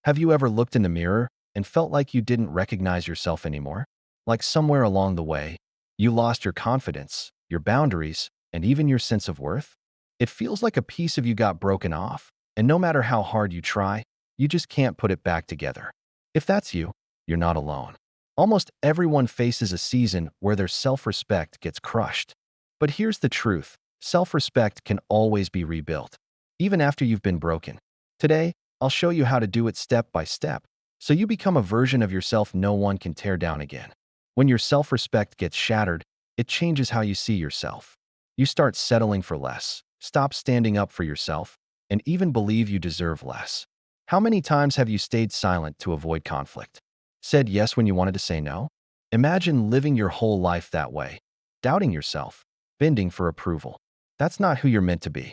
Have you ever looked in the mirror and felt like you didn't recognize yourself anymore? Like somewhere along the way, you lost your confidence, your boundaries, and even your sense of worth? It feels like a piece of you got broken off, and no matter how hard you try, you just can't put it back together. If that's you, you're not alone. Almost everyone faces a season where their self-respect gets crushed. But here's the truth: self-respect can always be rebuilt, even after you've been broken. Today, I'll show you how to do it step by step, so you become a version of yourself no one can tear down again. When your self-respect gets shattered, it changes how you see yourself. You start settling for less, stop standing up for yourself, and even believe you deserve less. How many times have you stayed silent to avoid conflict? Said yes when you wanted to say no? Imagine living your whole life that way, doubting yourself, bending for approval. That's not who you're meant to be.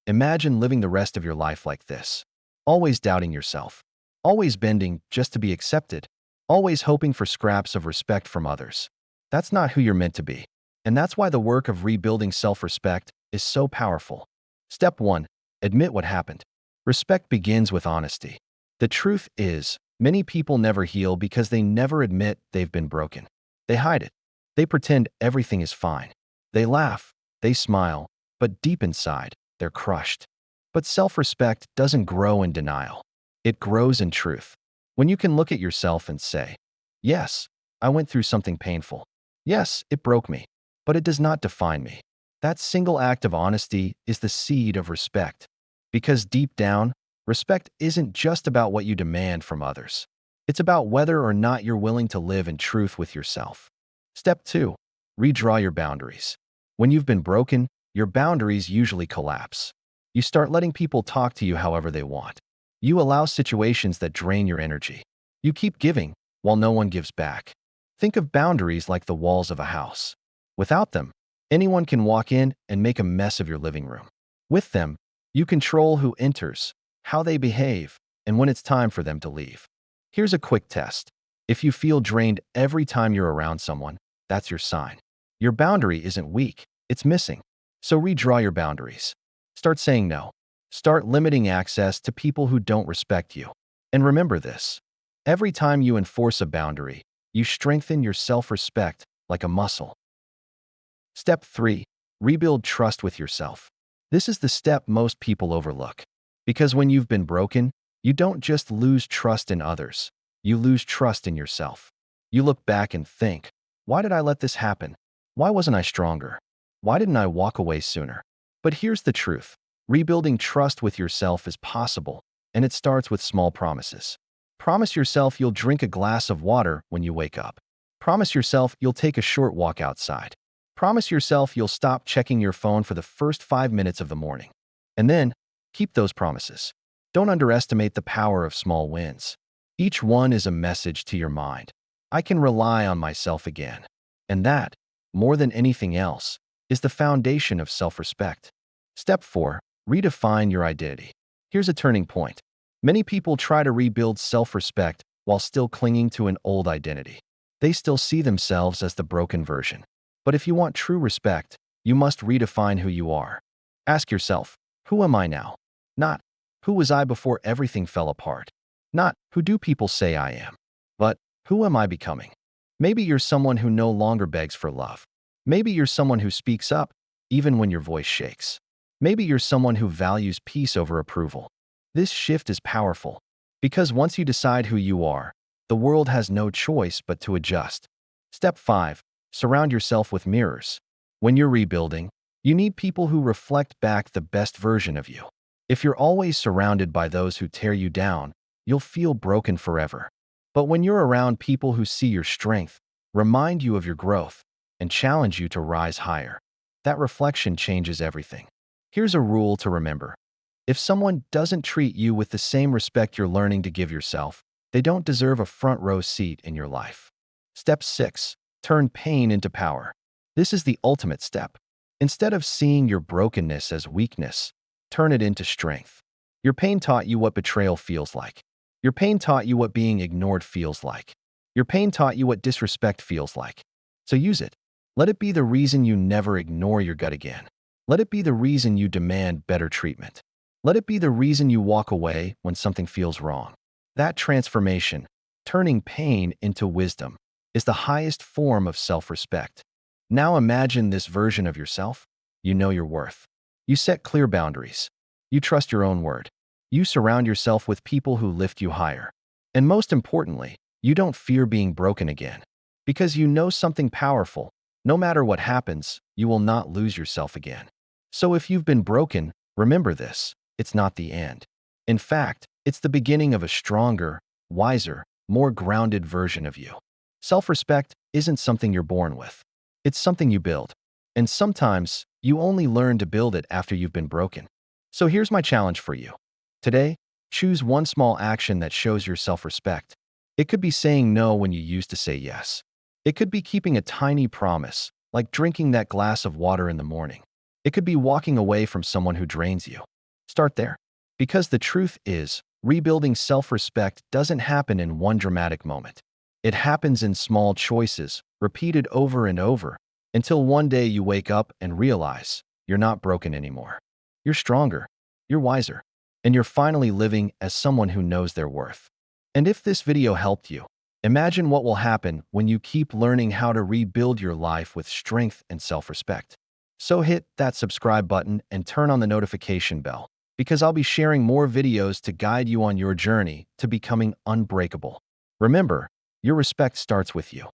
Imagine living the rest of your life like this: always doubting yourself, always bending just to be accepted, always hoping for scraps of respect from others. That's not who you're meant to be. And that's why the work of rebuilding self-respect is so powerful. Step 1. Admit what happened. Respect begins with honesty. The truth is, many people never heal because they never admit they've been broken. They hide it. They pretend everything is fine. They laugh, they smile, but deep inside, they're crushed. But self-respect doesn't grow in denial. It grows in truth. When you can look at yourself and say, yes, I went through something painful. Yes, it broke me, but it does not define me. That single act of honesty is the seed of respect. Because deep down, respect isn't just about what you demand from others. It's about whether or not you're willing to live in truth with yourself. Step 2. Redraw your boundaries. When you've been broken, your boundaries usually collapse. You start letting people talk to you however they want. You allow situations that drain your energy. You keep giving while no one gives back. Think of boundaries like the walls of a house. Without them, anyone can walk in and make a mess of your living room. With them, you control who enters, how they behave, and when it's time for them to leave. Here's a quick test. If you feel drained every time you're around someone, that's your sign. Your boundary isn't weak, it's missing. So redraw your boundaries. Start saying no. Start limiting access to people who don't respect you. And remember this: every time you enforce a boundary, you strengthen your self-respect like a muscle. Step 3. Rebuild trust with yourself. This is the step most people overlook. Because when you've been broken, you don't just lose trust in others, you lose trust in yourself. You look back and think, why did I let this happen? Why wasn't I stronger? Why didn't I walk away sooner? But here's the truth: rebuilding trust with yourself is possible, and it starts with small promises. Promise yourself you'll drink a glass of water when you wake up. Promise yourself you'll take a short walk outside. Promise yourself you'll stop checking your phone for the first 5 minutes of the morning. And then, keep those promises. Don't underestimate the power of small wins. Each one is a message to your mind: I can rely on myself again. And that, more than anything else, is the foundation of self-respect. Step 4. Redefine your identity. Here's a turning point. Many people try to rebuild self-respect while still clinging to an old identity. They still see themselves as the broken version. But if you want true respect, you must redefine who you are. Ask yourself, who am I now? Not, who was I before everything fell apart? Not, who do people say I am? But, who am I becoming? Maybe you're someone who no longer begs for love. Maybe you're someone who speaks up, even when your voice shakes. Maybe you're someone who values peace over approval. This shift is powerful, because once you decide who you are, the world has no choice but to adjust. Step 5. Surround yourself with mirrors. When you're rebuilding, you need people who reflect back the best version of you. If you're always surrounded by those who tear you down, you'll feel broken forever. But when you're around people who see your strength, remind you of your growth, and challenge you to rise higher, that reflection changes everything. Here's a rule to remember: if someone doesn't treat you with the same respect you're learning to give yourself, they don't deserve a front row seat in your life. Step 6. Turn pain into power. This is the ultimate step. Instead of seeing your brokenness as weakness, turn it into strength. Your pain taught you what betrayal feels like. Your pain taught you what being ignored feels like. Your pain taught you what disrespect feels like. So use it. Let it be the reason you never ignore your gut again. Let it be the reason you demand better treatment. Let it be the reason you walk away when something feels wrong. That transformation, turning pain into wisdom, is the highest form of self-respect. Now imagine this version of yourself. You know your worth. You set clear boundaries. You trust your own word. You surround yourself with people who lift you higher. And most importantly, you don't fear being broken again. Because you know something powerful. No matter what happens, you will not lose yourself again. So if you've been broken, remember this: it's not the end. In fact, it's the beginning of a stronger, wiser, more grounded version of you. Self-respect isn't something you're born with. It's something you build. And sometimes, you only learn to build it after you've been broken. So here's my challenge for you. Today, choose one small action that shows your self-respect. It could be saying no when you used to say yes. It could be keeping a tiny promise, like drinking that glass of water in the morning. It could be walking away from someone who drains you. Start there. Because the truth is, rebuilding self-respect doesn't happen in one dramatic moment. It happens in small choices, repeated over and over, until one day you wake up and realize you're not broken anymore. You're stronger, you're wiser, and you're finally living as someone who knows their worth. And if this video helped you, imagine what will happen when you keep learning how to rebuild your life with strength and self-respect. So hit that subscribe button and turn on the notification bell, because I'll be sharing more videos to guide you on your journey to becoming unbreakable. Remember, your respect starts with you.